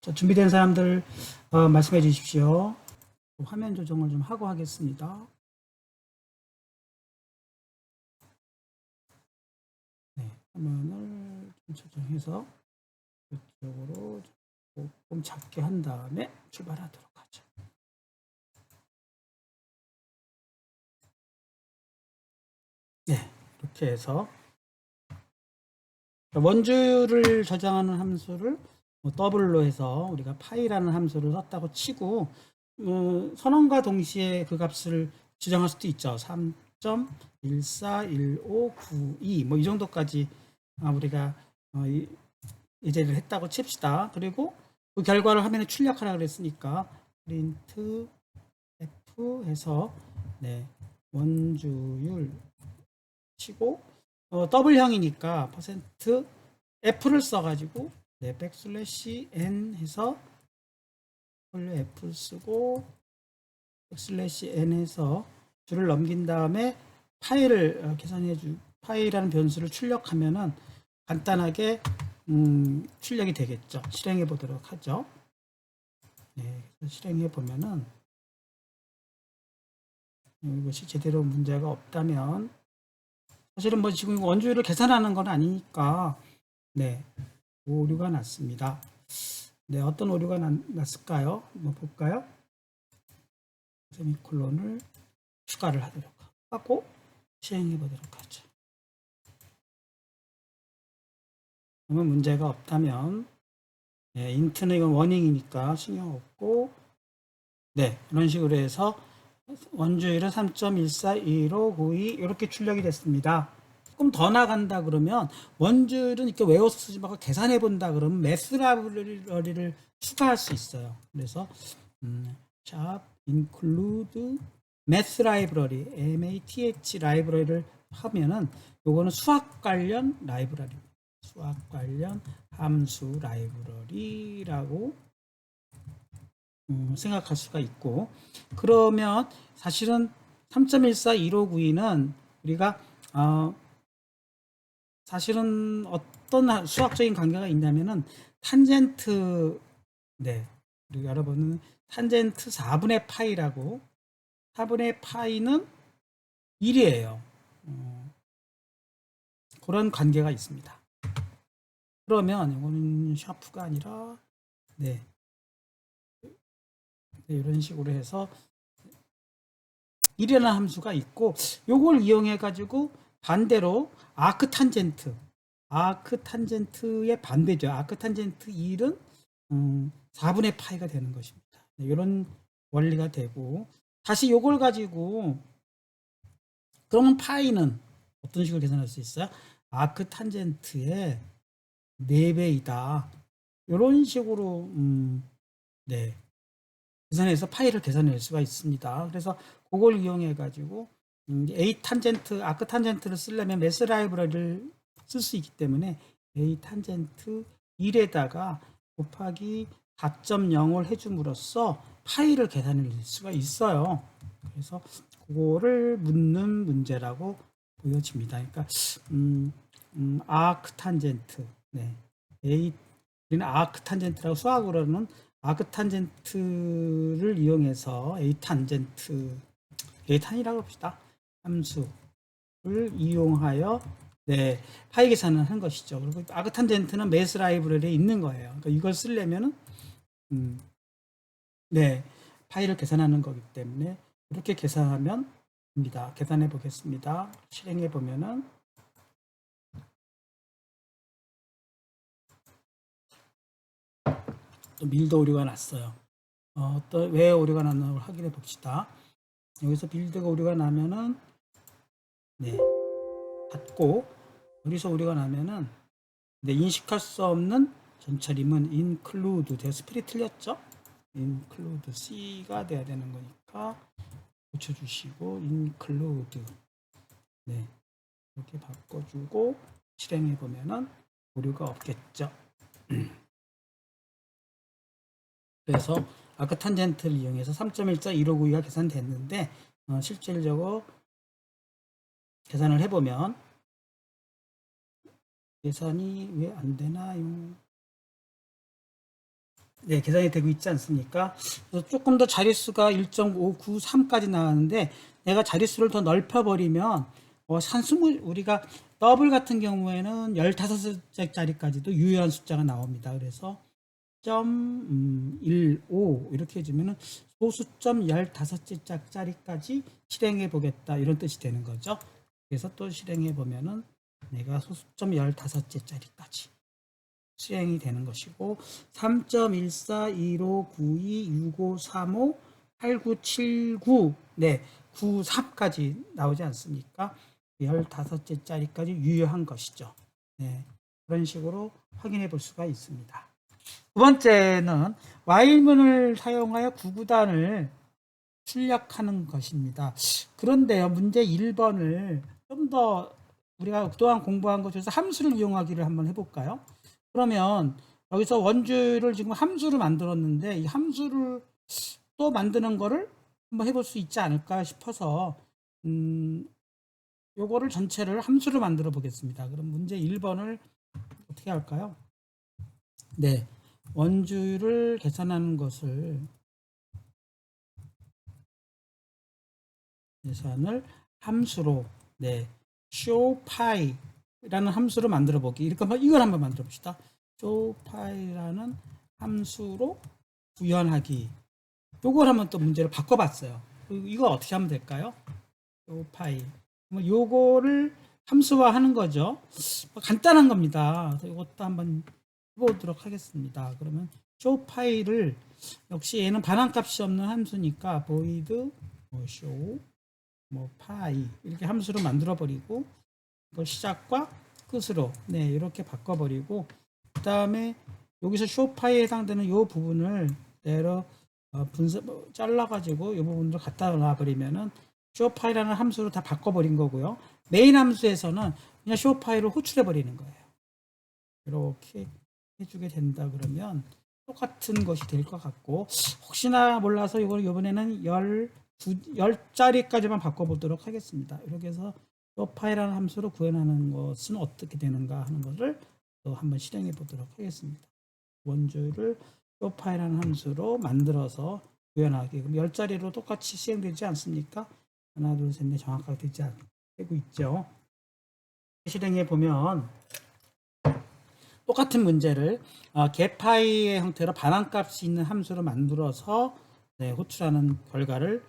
자, 준비된 사람들 말씀해 주십시오. 화면 조정을 좀 하고 하겠습니다. 네, 화면을 좀 조정해서 이쪽으로 조금 작게 한 다음에 출발하도록 하죠. 네, 이렇게 해서 원주를 저장하는 함수를 더블로 해서 우리가 파이라는 함수를 썼다고 치고 선언과 동시에 그 값을 지정할 수도 있죠. 3.141592 뭐 이 정도까지 우리가 예제를 했다고 칩시다. 그리고 그 결과를 화면에 출력하라 그랬으니까 print f 해서 네, 원주율 치고 더블형이니까 퍼센트 f를 써가지고 네, 백슬래시 n 해서 f 쓰고 백슬래시 n 해서 줄을 넘긴 다음에 파일을 계산해 주 파일이라는 변수를 출력하면은 간단하게 출력이 되겠죠. 실행해 보도록 하죠. 네, 실행해 보면은 이것이 제대로 문제가 없다면 사실은 뭐 지금 원주율을 계산하는 건 아니니까 네, 오류가 났습니다. 네, 어떤 오류가 났을까요? 한번 볼까요? 세미콜론을 추가를 하도록 하고 실행해 보도록 하죠. 그러면 문제가 없다면 네, 인트는 이건 워닝이니까 신경 없고 네, 이런 식으로 해서 원주율은 3.141592 이렇게 출력이 됐습니다. 조금 더 나간다 그러면 원주율은 이렇게 외워서 쓰지 말고 계산해 본다 그러면 매스 라이브러리를 추가할 수 있어요. 그래서 샵 include math library math 라이브러리를 하면은 요거는 수학 관련 라이브러리 수학 관련 함수 라이브러리라고 생각할 수가 있고 그러면 사실은 3.141592는 우리가 사실은 어떤 수학적인 관계가 있냐면은 탄젠트 네 우리가 알아보는 탄젠트 4분의 파이라고 4분의 파이는 1이에요. 그런 관계가 있습니다. 그러면 이거는 샤프가 아니라 네, 이런 식으로 해서 1이라는 함수가 있고 요걸 이용해 가지고 반대로 아크탄젠트의 반대죠. 아크탄젠트 1은 4분의 파이가 되는 것입니다. 네, 이런 원리가 되고 다시 요걸 가지고 그러면 파이는 어떤 식으로 계산할 수 있어요? 아크탄젠트의 4배이다. 이런 식으로 네, 계산해서 파이를 계산할 수가 있습니다. 그래서 그걸 이용해 가지고 A 탄젠트, 아크 탄젠트를 쓰려면 매스 라이브러리를 쓸 수 있기 때문에 A 탄젠트 1에다가 곱하기 4.0을 해줌으로써 파이를 계산할 수가 있어요. 그래서 그거를 묻는 문제라고 보여집니다. 그러니까 아크 탄젠트, 네, A 우리는 아크 탄젠트라고 수학으로는 아크 탄젠트를 이용해서 A 탄이라고 합시다. 함수를 이용하여 네, 파이 계산을 한 것이죠. 그리고 아크 탄젠트는 매스 라이브러리에 있는 거예요. 그러니까 이걸 쓰려면은 네, 파이를 계산하는 거기 때문에 이렇게 계산하면 됩니다. 계산해 보겠습니다. 실행해 보면은 또 빌드 오류가 났어요. 또 왜 오류가 났나 확인해 봅시다. 여기서 빌드가 오류가 나면은 네, 닫고 여기서 오류가 나면은 네, 인식할 수 없는 전처림은 include 제 스펠이 틀렸죠? include C가 돼야 되는 거니까 고쳐주시고 include 네, 이렇게 바꿔주고 실행해 보면은 오류가 없겠죠. 그래서 아까 탄젠트를 이용해서 3.141592가 계산됐는데 실질적으로 계산을 해보면 계산이 왜 안 되나요? 네, 계산이 되고 있지 않습니까? 그래서 조금 더 자릿수가 1.593까지 나왔는데 내가 자릿수를 더 넓혀버리면 산수물 우리가 더블 같은 경우에는 15자리까지도 유효한 숫자가 나옵니다. 그래서 0.15 이렇게 해주면은 소수점 15자리까지 실행해 보겠다 이런 뜻이 되는 거죠. 그래서 또 실행해 보면은 내가 소수점 15자리까지 실행이 되는 것이고 3.14159265358979 네, 93까지 나오지 않습니까? 15자리까지 유효한 것이죠. 네, 그런 식으로 확인해 볼 수가 있습니다. 두 번째는 while문을 사용하여 구구단을 출력하는 것입니다. 그런데요, 문제 1번을 좀 더 우리가 그동안 공부한 것 중에서 함수를 이용하기를 한번 해볼까요? 그러면 여기서 원주를 지금 함수를 만들었는데 이 함수를 또 만드는 거를 한번 해볼 수 있지 않을까 싶어서 요거를 전체를 함수를 만들어 보겠습니다. 그럼 문제 1번을 어떻게 할까요? 네, 원주를 계산하는 것을 계산을 함수로 네, showpy라는 함수로 만들어 보기. 이렇게 이걸 한번 만들어 봅시다. showpy라는 함수로 구현하기. 요걸 한번 또 문제를 바꿔봤어요. 이거 어떻게 하면 될까요? showpy. 요거를 함수화하는 거죠. 간단한 겁니다. 그래서 이것도 한번 해보도록 하겠습니다. 그러면 showpy를 역시 얘는 반환값이 없는 함수니까 void show py 이렇게 함수로 만들어 버리고 이걸 시작과 끝으로 네 이렇게 바꿔 버리고 그 다음에 여기서 showpy에 해당되는 이 부분을 내려 잘라 가지고 이 부분을 갖다 놔 버리면은 showpy라는 함수로 다 바꿔 버린 거고요. 메인 함수에서는 그냥 showpy를 호출해 버리는 거예요. 이렇게 해주게 된다 그러면 똑같은 것이 될 것 같고 혹시나 몰라서 이걸 이번에는 10자리까지만 바꿔보도록 하겠습니다. 이렇게 해서 showpy라는 함수로 구현하는 것은 어떻게 되는가 하는 것을 또 한번 실행해 보도록 하겠습니다. 원주를 showpy라는 함수로 만들어서 구현하기. 그럼 10자리로 똑같이 실행되지 않습니까? 하나, 둘, 셋, 넷 정확하게 되고 있죠. 실행해 보면 똑같은 문제를 getPy의 형태로 반환값이 있는 함수로 만들어서 네, 호출하는 결과를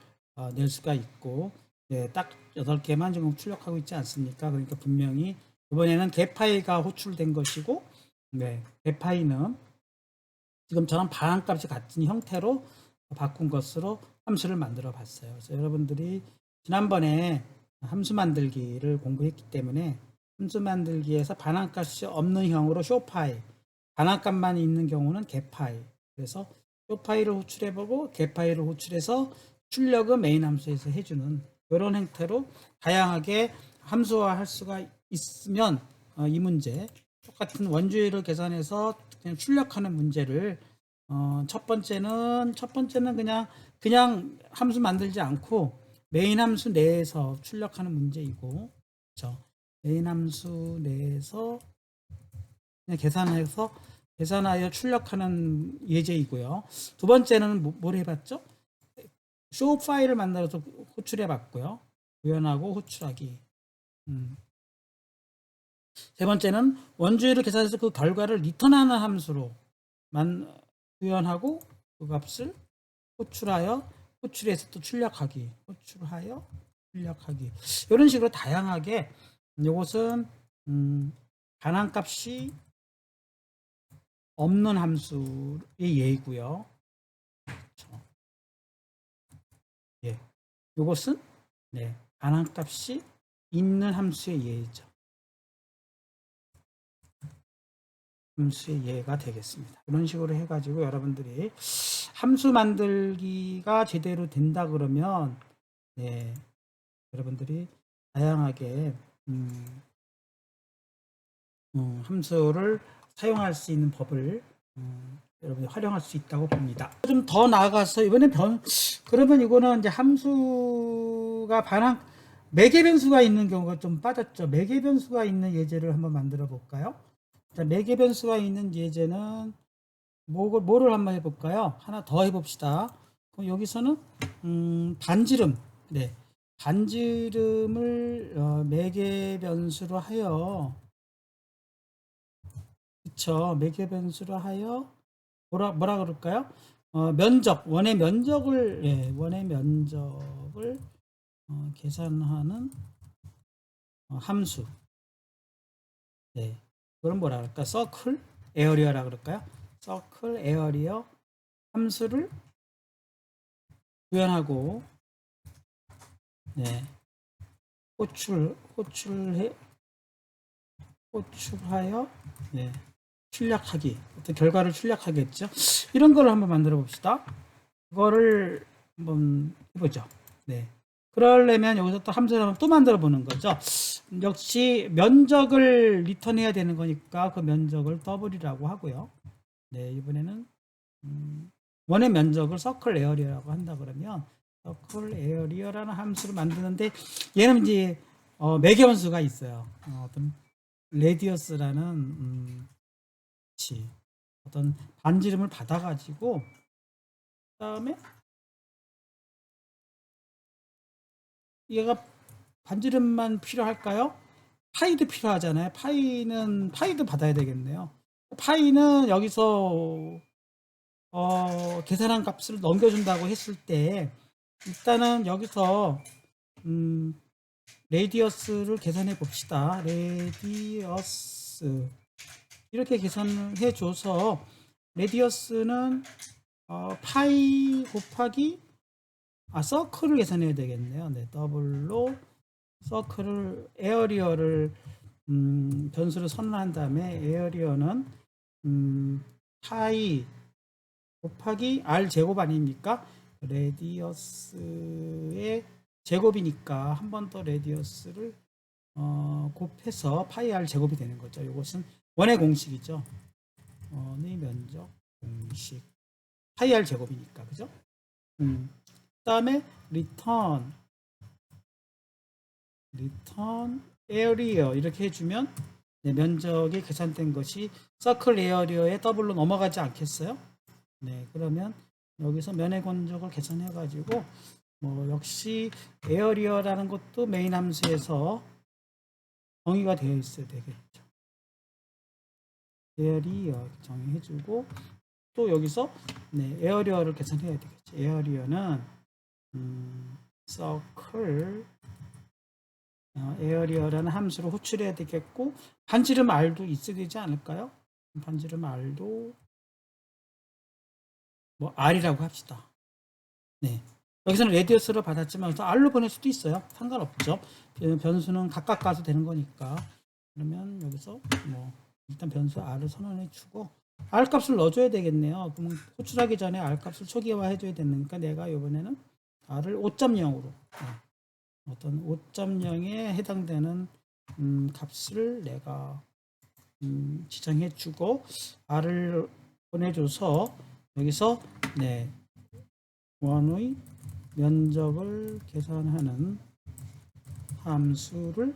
낼 수가 있고 네, 딱 8개만 지금 출력하고 있지 않습니까? 그러니까 분명히 이번에는 getPy가 호출된 것이고 네, getPy는 지금처럼 반환값이 같은 형태로 바꾼 것으로 함수를 만들어 봤어요. 그래서 여러분들이 지난번에 함수 만들기를 공부했기 때문에 함수 만들기에서 반환값이 없는 형으로 showpy, 반환값만 있는 경우는 getPy. 그래서 showpy를 호출해보고 getPy를 호출해서 출력은 메인 함수에서 해주는 이런 형태로 다양하게 함수화할 수가 있으면 이 문제 똑같은 원주율을 계산해서 그냥 출력하는 문제를 첫 번째는 그냥 함수 만들지 않고 메인 함수 내에서 출력하는 문제이고, 그렇죠? 메인 함수 내에서 그냥 계산하여 출력하는 예제이고요. 두 번째는 뭘 해봤죠? 쇼 파일을 만들어서 호출해봤고요. 구현하고 호출하기. 세 번째는 원주율을 계산해서 그 결과를 리턴하는 함수로 구현하고 그 값을 호출해서 또 출력하기. 호출하여 출력하기. 이런 식으로 다양하게 이것은 반환값이 없는 함수의 예이고요. 그렇죠. 예, 이것은 네, 반환값이 있는 함수의 예죠. 함수의 예가 되겠습니다. 이런 식으로 해가지고 여러분들이 함수 만들기가 제대로 된다 그러면 네, 여러분들이 다양하게 함수를 사용할 수 있는 법을 여러분이 활용할 수 있다고 봅니다. 좀 더 나아가서 이번에 그러면 이거는 이제 함수가 매개 변수가 있는 경우가 좀 빠졌죠. 매개 변수가 있는 예제를 한번 만들어 볼까요? 자, 매개 변수가 있는 예제는 뭐를 한번 해볼까요? 하나 더 해봅시다. 그럼 여기서는 반지름, 네, 반지름을 매개 변수로 하여, 그쵸? 매개 변수로 하여 뭐라 그럴까요? 원의 면적을, 예, 원의 면적을 계산하는 함수. 네, 그럼 뭐라 그럴까? 서클 에어리어라 그럴까요? 서클 에어리어 함수를 구현하고, 네, 호출하여, 네, 출력하기, 어떤 결과를 출력하겠죠. 이런 걸 한번 만들어 봅시다. 그거를 한번 해보죠. 네. 그러려면 여기서 또 함수를 한번 또 만들어 보는 거죠. 역시 면적을 리턴해야 되는 거니까 그 면적을 더블이라고 하고요. 네, 이번에는 원의 면적을 서클 에어리어라고 한다 그러면 서클 에어리어라는 함수를 만드는데 얘는 이제 매개변수가 있어요. 어떤 레디어스라는 어떤 반지름을 받아가지고 그다음에 얘가 반지름만 필요할까요? 파이도 필요하잖아요. 파이도 받아야 되겠네요. 파이는 여기서 계산한 값을 넘겨준다고 했을 때 일단은 여기서 레디어스를 계산해 봅시다. 레디어스 이렇게 계산을 해줘서 레디어스는 파이 곱하기 서클을 계산해야 되겠네요. 네, 더블로 서클을 에어리어를 변수를 선언한 다음에 에어리어는 파이 곱하기 r 제곱 아닙니까? 레디어스의 제곱이니까 한 번 더 레디어스를 곱해서 파이 r 제곱이 되는 거죠. 이것은 원의 공식이죠. 원의 면적 공식 파이 r 제곱이니까 그죠? 그다음에 리턴 에어리어 이렇게 해주면 네, 면적이 계산된 것이 서클 에어리어에 더블로 넘어가지 않겠어요? 네, 그러면 여기서 면의 건적을 계산해 가지고 역시 에어리어라는 것도 메인 함수에서 정의가 되어 있어야 되겠죠. 에어리어 정의해주고 또 여기서 네, 에어리어를 계산해야 되겠죠. 에어리어는 서클 에어리어라는 함수를 호출해야 되겠고 반지름 r도 있어야 되지 않을까요? 반지름 r도 r이라고 합시다. 네. 여기서는 레디어스를 받았지만 r로 보낼 수도 있어요. 상관없죠. 변수는 각각 가도 되는 거니까. 그러면 여기서 일단 변수 r을 선언해 주고 r 값을 넣어줘야 되겠네요. 그러면 호출하기 전에 r 값을 초기화 해줘야 되니까 내가 이번에는 r을 5.0으로 어떤 5.0에 해당되는 값을 내가 지정해 주고 r을 보내줘서 여기서 네, 원의 면적을 계산하는 함수를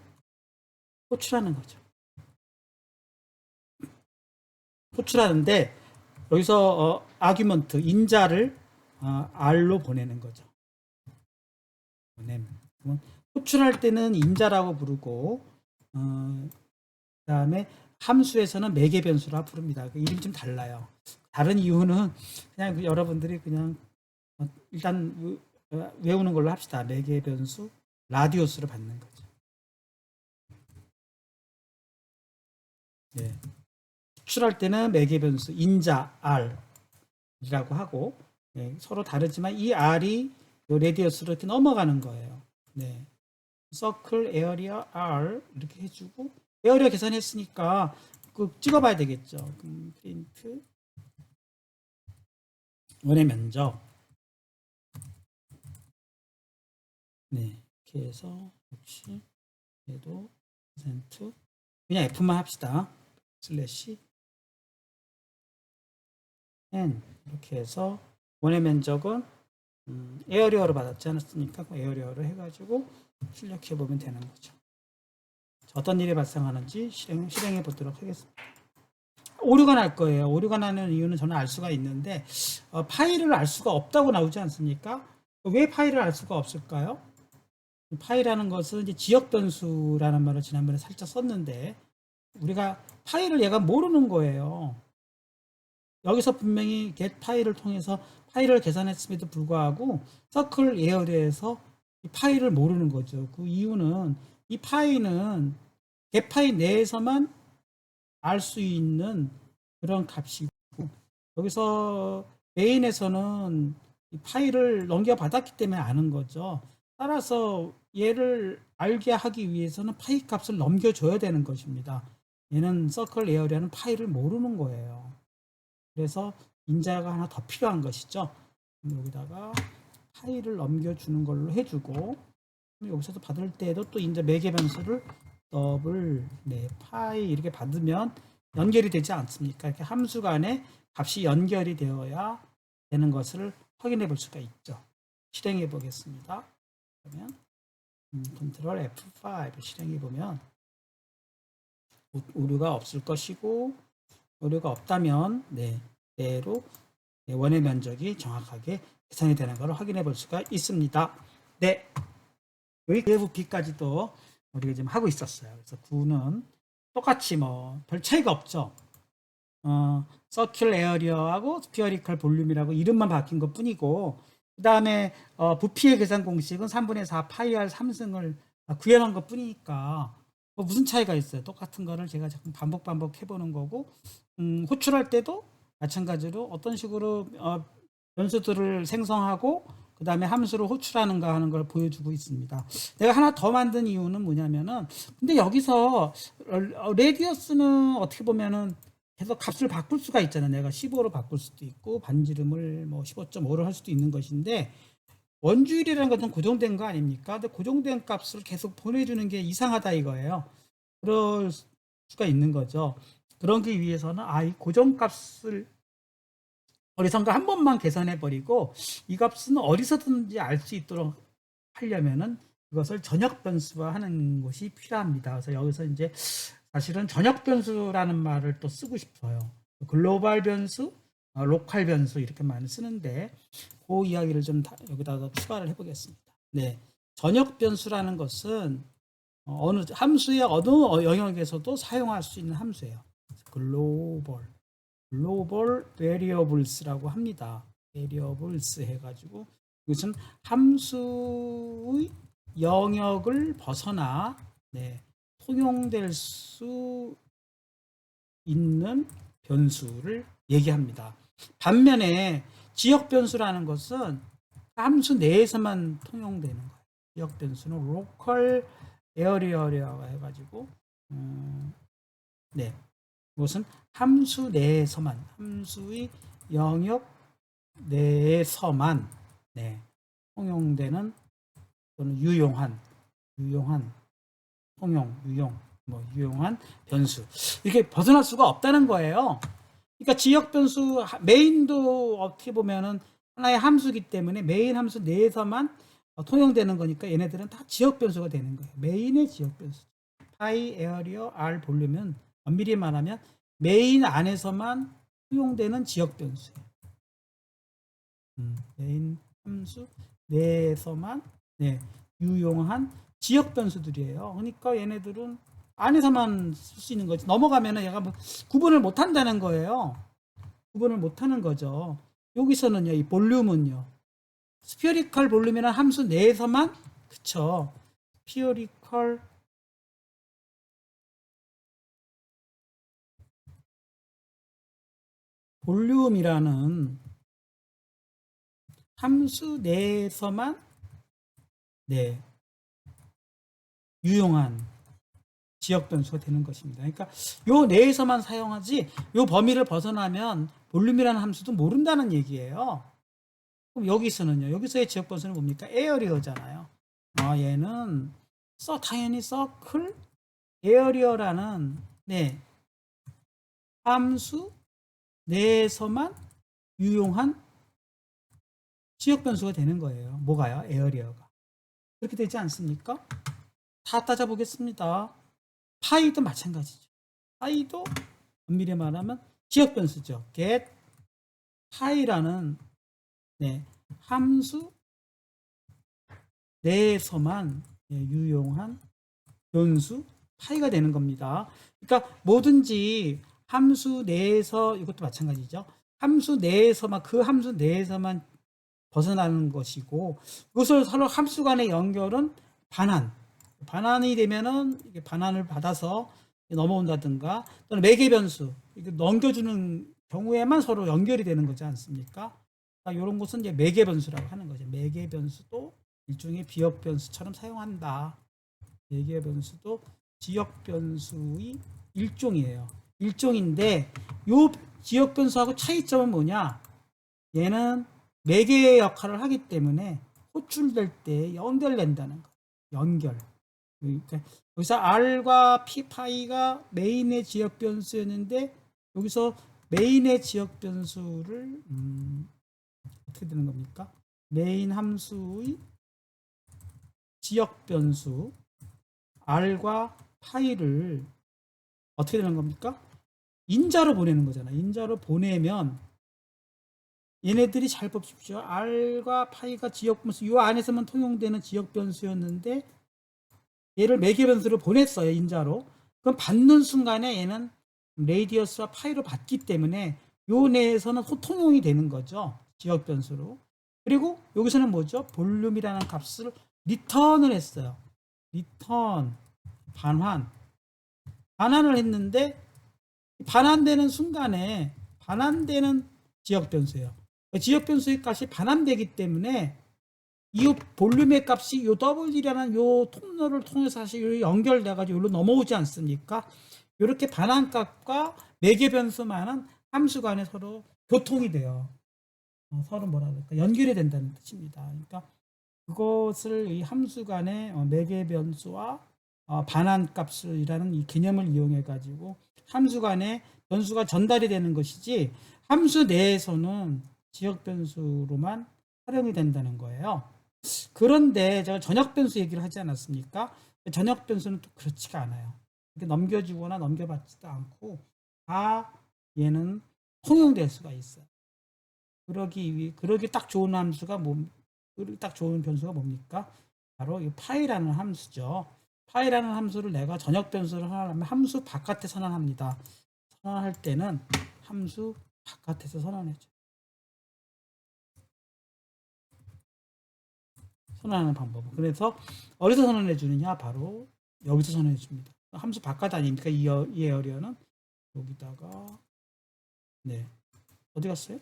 호출하는 거죠. 호출하는데 여기서 아규먼트 인자를 r로 보내는 거죠. 호출할 때는 인자라고 부르고 그다음에 함수에서는 매개 변수라 부릅니다. 그 이름이 좀 달라요. 다른 이유는 그냥 여러분들이 그냥 일단 외우는 걸로 합시다. 매개 변수 라디오스를 받는 거죠. 네. 호출할 때는 매개 변수 인자 r이라고 하고 네, 서로 다르지만 이 r이 레디어스로 이렇게 넘어가는 거예요. 네. 서클 에어리어 r 이렇게 해주고 에어리어 계산했으니까 그 찍어봐야 되겠죠. 프린트 원의 면적 네 이렇게 해서 역시 얘도 %, 그냥 F만 합시다. 슬래시 N 이렇게 해서 원의 면적은 에어리어로 받았지 않았습니까? 에어리어로 해가지고 출력해 보면 되는 거죠. 어떤 일이 발생하는지 실행해 보도록 하겠습니다. 오류가 날 거예요. 오류가 나는 이유는 저는 알 수가 있는데 파일을 알 수가 없다고 나오지 않습니까? 왜 파일을 알 수가 없을까요? 파일이라는 것은 이제 지역 변수라는 말을 지난번에 살짝 썼는데 우리가 파일을 얘가 모르는 거예요. 여기서 분명히 get 파일을 통해서 파일을 계산했음에도 불구하고 서클 에어리어에서 이 파일을 모르는 거죠. 그 이유는 이 파일은 get 파일 내에서만 알 수 있는 그런 값이고 여기서 메인에서는 이 파일을 넘겨받았기 때문에 아는 거죠. 따라서 얘를 알게 하기 위해서는 파일 값을 넘겨줘야 되는 것입니다. 얘는 서클 에어리어는 파일을 모르는 거예요. 그래서 인자가 하나 더 필요한 것이죠. 여기다가 파일을 넘겨주는 걸로 해주고 여기서도 받을 때에도 또 인자 매개 변수를 더블 파이 이렇게 받으면 연결이 되지 않습니까? 이렇게 함수 간에 값이 연결이 되어야 되는 것을 확인해 볼 수가 있죠. 실행해 보겠습니다. 그러면 컨트롤 F5 실행해 보면 오류가 없을 것이고 오류가 없다면 그대로 원의 면적이 정확하게 계산이 되는 것을 확인해 볼 수가 있습니다. 네, 여기 그래프비까지도 우리가 지금 하고 있었어요. 그래서 9는 똑같이 뭐 별 차이가 없죠. 서큘 에어리어하고 스피어리컬 볼륨이라고 이름만 바뀐 것 뿐이고 그 다음에 부피의 계산 공식은 3분의 4 파이 r 3승을 구현한 것 뿐이니까 뭐 무슨 차이가 있어요. 똑같은 거를 제가 자꾸 반복 해보는 거고 호출할 때도 마찬가지로 어떤 식으로 변수들을 생성하고 그 다음에 함수를 호출하는가 하는 걸 보여주고 있습니다. 내가 하나 더 만든 이유는 뭐냐면은 근데 여기서 레디어스는 어떻게 보면은 계속 값을 바꿀 수가 있잖아요. 내가 15로 바꿀 수도 있고 반지름을 뭐 15.5로 할 수도 있는 것인데 원주율이라는 것은 고정된 거 아닙니까? 근데 고정된 값을 계속 보내주는 게 이상하다 이거예요. 그럴 수가 있는 거죠. 그러기 위해서는 이 고정값을 어디선가 한 번만 계산해 버리고 이 값은 어디서든지 알 수 있도록 하려면은 그것을 전역 변수화 하는 것이 필요합니다. 그래서 여기서 이제 사실은 전역 변수라는 말을 또 쓰고 싶어요. 글로벌 변수, 로컬 변수 이렇게 많이 쓰는데 그 이야기를 좀 여기다가 추가를 해보겠습니다. 네, 전역 변수라는 것은 어느 함수의 어느 영역에서도 사용할 수 있는 함수예요. 글로벌 variables라고 합니다. variables 해가지고 이것은 함수의 영역을 벗어나 통용될 수 있는 변수를 얘기합니다. 반면에 지역 변수라는 것은 함수 내에서만 통용되는 거예요. 지역 변수는 local area라고 해가지고 이것은 함수 내에서만 함수의 영역 내에서만 통용되는 또는 유용한 유용한 변수 이렇게 벗어날 수가 없다는 거예요. 그러니까 지역 변수 메인도 어떻게 보면은 하나의 함수이기 때문에 메인 함수 내에서만 통용되는 거니까 얘네들은 다 지역 변수가 되는 거예요. 메인의 지역 변수. 파이 에어리어 r 볼륨은 엄밀히 말하면 메인 안에서만 통용되는 지역 변수예요. 메인 함수 내에서만 유용한 지역 변수들이에요. 그러니까 얘네들은 안에서만 쓸 수 있는 거지. 넘어가면은 얘가 뭐 구분을 못 한다는 거예요. 구분을 못 하는 거죠. 여기서는요, 이 볼륨은요. 스피어리컬 볼륨이라는 함수 내에서만, 그쵸. 스피어리컬 볼륨이라는 함수 내에서만, 유용한 지역 변수가 되는 것입니다. 그러니까 요 내에서만 사용하지 요 범위를 벗어나면 볼륨이라는 함수도 모른다는 얘기예요. 그럼 여기서는요. 여기서의 지역 변수는 뭡니까? 에어리어잖아요. 얘는 당연히 서클 에어리어라는 함수 내에서만 유용한 지역 변수가 되는 거예요. 뭐가요? 에어리어가. 그렇게 되지 않습니까? 다 따져보겠습니다. 파이도 마찬가지죠. 파이도 엄밀히 말하면 지역 변수죠. get 파이라는 네, 함수 내에서만 유용한 변수 파이가 되는 겁니다. 그러니까 뭐든지 함수 내에서 이것도 마찬가지죠. 함수 내에서만 그 함수 내에서만 벗어나는 것이고 그것을 서로 함수 간의 연결은 반환이 되면은 이게 반환을 받아서 넘어온다든가 또는 매개 변수 넘겨주는 경우에만 서로 연결이 되는 거지 않습니까? 그러니까 이런 것은 이제 매개 변수라고 하는 거죠. 매개 변수도 일종의 비역 변수처럼 사용한다. 매개 변수도 지역 변수의 일종이에요. 일종인데 이 지역 변수하고 차이점은 뭐냐? 얘는 매개의 역할을 하기 때문에 호출될 때 연결된다는 거. 연결. 그러니까 여기서 R과 P 파이가 메인의 지역 변수였는데 여기서 메인의 지역 변수를 어떻게 되는 겁니까? 메인 함수의 지역 변수 R과 파이를 어떻게 되는 겁니까? 인자로 보내는 거잖아. 인자로 보내면 얘네들이 잘 보십시오. R과 파이가 지역 변수, 이 안에서만 통용되는 지역 변수였는데 얘를 매개 변수로 보냈어요. 인자로. 그럼 받는 순간에 얘는 레이디어스와 파이로 받기 때문에 요 내에서는 소통용이 되는 거죠. 지역 변수로. 그리고 여기서는 뭐죠? 볼륨이라는 값을 리턴을 했어요. 리턴, 반환을 했는데 반환되는 순간에 반환되는 지역 변수예요. 지역 변수의 값이 반환되기 때문에 이 볼륨의 값이 이 WD라는 이 통로를 통해서 사실 연결돼 가지고 여기로 넘어오지 않습니까? 이렇게 반환값과 매개 변수만은 함수 간에 서로 교통이 돼요. 서로 뭐라 그럴까? 연결이 된다는 뜻입니다. 그러니까 그것을 이 함수 간의 매개 변수와 반환값이라는 이 개념을 이용해 가지고 함수 간의 변수가 전달이 되는 것이지 함수 내에서는 지역 변수로만 활용이 된다는 거예요. 그런데 제가 전역 변수 얘기를 하지 않았습니까? 전역 변수는 또 그렇지가 않아요. 이렇게 넘겨주거나 넘겨받지도 않고 다 얘는 통용될 수가 있어요. 그러기 딱 좋은 함수가 딱 좋은 변수가 뭡니까? 바로 이 파이라는 함수죠. 파이라는 함수를 내가 전역 변수를 선언하면 함수 바깥에 선언합니다. 선언할 때는 함수 바깥에서 선언해줘. 선언하는 방법. 그래서 어디서 선언해 주느냐? 바로 여기서 선언해 줍니다. 함수 바깥 아닙니까? 이 에어리어는 여기다가 네 어디 갔어요?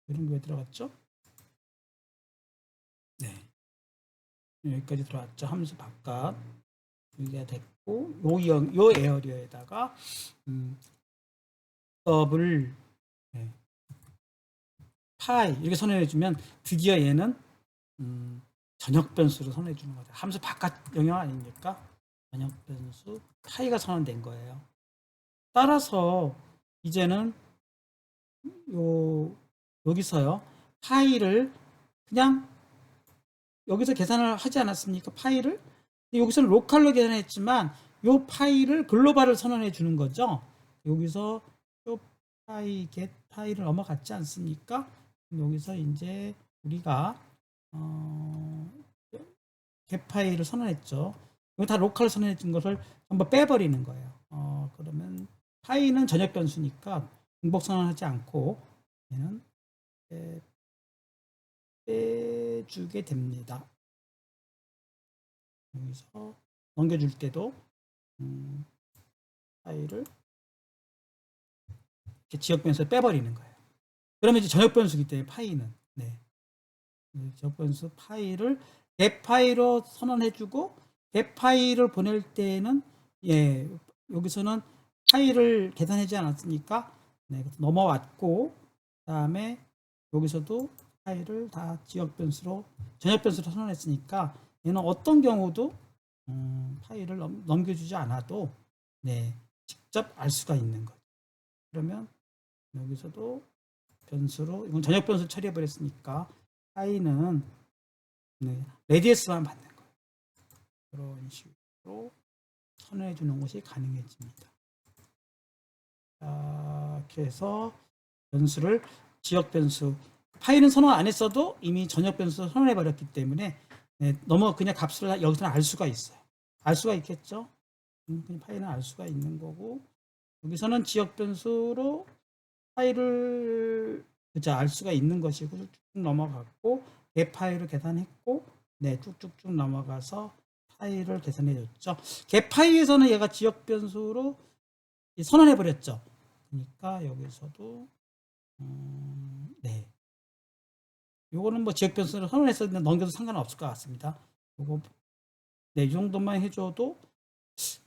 이런 게 왜 들어갔죠? 네 여기까지 들어왔죠. 함수 바깥 여기가 됐고 요 에어리어에다가 더블 네, 파이 이렇게 선언해 주면 드디어 얘는 전역 변수로 선언해 주는 거죠. 함수 바깥 영역 아닙니까? 전역 변수 파이가 선언된 거예요. 따라서 이제는 여기서요 파이를 그냥 여기서 계산을 하지 않았습니까? 파이를 여기서는 로컬로 계산했지만 요 파이를 글로벌을 선언해 주는 거죠. 여기서 요 파이 get 파이를 넘어갔지 않습니까? 여기서 이제 우리가 get 파이를 선언했죠. 이거 다 로컬 선언해 준 것을 전부 빼버리는 거예요. 그러면 파이는 전역 변수니까 중복 선언하지 않고 얘는 빼주게 됩니다. 여기서 넘겨줄 때도 파일을 이렇게 지역 변수를 빼버리는 거예요. 그러면 이제 전역 변수이기 때문에 파이는 지역 변수 파일을 get 파일로 선언해주고 get 파일을 보낼 때는 여기서는 파일을 계산하지 않았으니까 넘어왔고 그다음에 여기서도 파일을 다 지역 변수로 전역 변수로 선언했으니까 얘는 어떤 경우도 파일을 넘겨주지 않아도 직접 알 수가 있는 거죠. 그러면 여기서도 변수로 이건 전역 변수 처리해 버렸으니까 파이는 레디어스만 받는 거예요. 그런 식으로 선언해 주는 것이 가능해집니다. 이렇게 해서 변수를 지역 변수 파일은 선언 안 했어도 이미 전역 변수 선언해 버렸기 때문에 네, 그냥 값을 여기서는 알 수가 있어요. 알 수가 있겠죠. 그냥 파일은 알 수가 있는 거고 여기서는 지역 변수로 파일을 그죠 알 수가 있는 것이고 쭉 넘어갔고 개 파일을 계산했고 네 쭉쭉쭉 넘어가서 파일을 계산해 줬죠. 개 파일에서는 얘가 지역 변수로 선언해 버렸죠. 그러니까 여기서도 네 요거는 뭐 지역 변수를 선언해서 넘겨도 상관없을 것 같습니다. 요거 네, 이 정도만 해줘도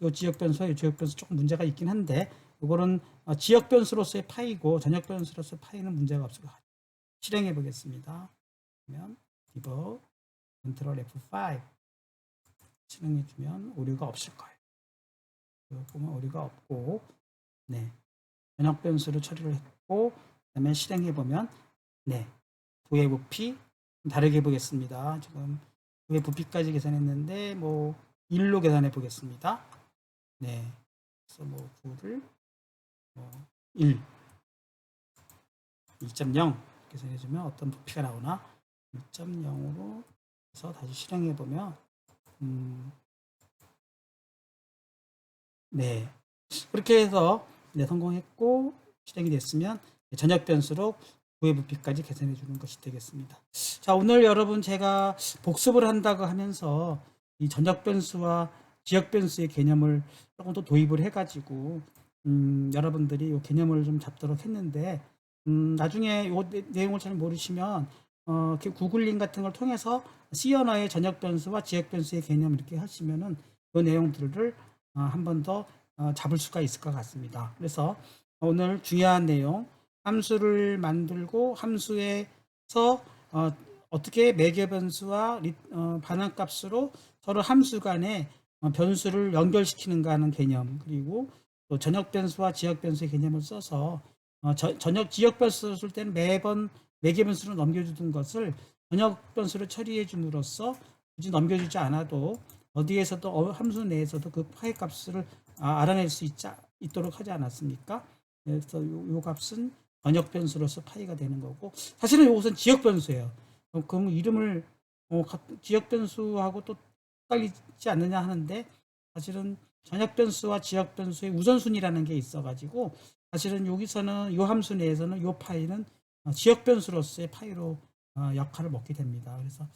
요 지역 변수 조금 문제가 있긴 한데 이거는 지역 변수로서의 파이고 전역 변수로서의 파이는 문제가 없을 것 같아요. 실행해 보겠습니다. 그러면 디버그 컨트롤 F5 실행해 주면 오류가 없을 거예요. 이거 보면 오류가 없고 네 전역 변수를 처리를 했고 그다음에 실행해 보면 네 부의 부피 다르게 보겠습니다. 지금 부의 부피까지 계산했는데 뭐 1로 계산해 보겠습니다. 네, 그래서 뭐 9를 1, 2.0 계산해 주면 어떤 부피가 나오나 2.0으로 해서 다시 실행해 보면 네 그렇게 해서 네, 성공했고 실행이 됐으면 전역 변수로 부의 부피까지 계산해 주는 것이 되겠습니다. 자 오늘 여러분 제가 복습을 한다고 하면서 이 전역 변수와 지역 변수의 개념을 조금 더 도입을 해가지고 여러분들이 이 개념을 좀 잡도록 했는데 나중에 이 내용을 잘 모르시면 구글링 같은 걸 통해서 C 언어의 전역 변수와 지역 변수의 개념 이렇게 하시면은 그 내용들을 한 번 더 잡을 수가 있을 것 같습니다. 그래서 오늘 중요한 내용 함수를 만들고 함수에서 어떻게 매개 변수와 반환값으로 서로 함수 간에 변수를 연결시키는가 하는 개념 그리고 또 전역 변수와 지역 변수의 개념을 써서 전역 지역 변수를 쓸 때는 매번 매개 변수로 넘겨주던 것을 전역 변수로 처리해 줌으로써 굳이 넘겨주지 않아도 어디에서도 함수 내에서도 그 파이 값을 알아낼 수 있도록 하지 않았습니까? 그래서 요 값은 전역 변수로서 파이가 되는 거고 사실은 이것은 지역 변수예요. 그럼 이름을 지역 변수하고 또 헷갈리지 않느냐 하는데 사실은 전역 변수와 지역 변수의 우선순위라는 게 있어가지고 사실은 여기서는 이 함수 내에서는 이 파이는 지역 변수로서의 파이로 역할을 먹게 됩니다. 그래서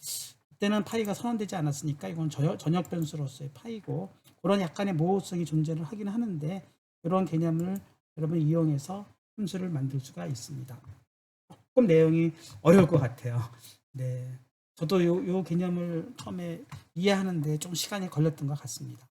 그때는 파이가 선언되지 않았으니까 이건 전역 변수로서의 파이고 그런 약간의 모호성이 존재를 하긴 하는데 이런 개념을 여러분 이용해서 함수를 만들 수가 있습니다. 조금 내용이 어려울 것 같아요. 네, 저도 요 개념을 처음에 이해하는데 좀 시간이 걸렸던 것 같습니다.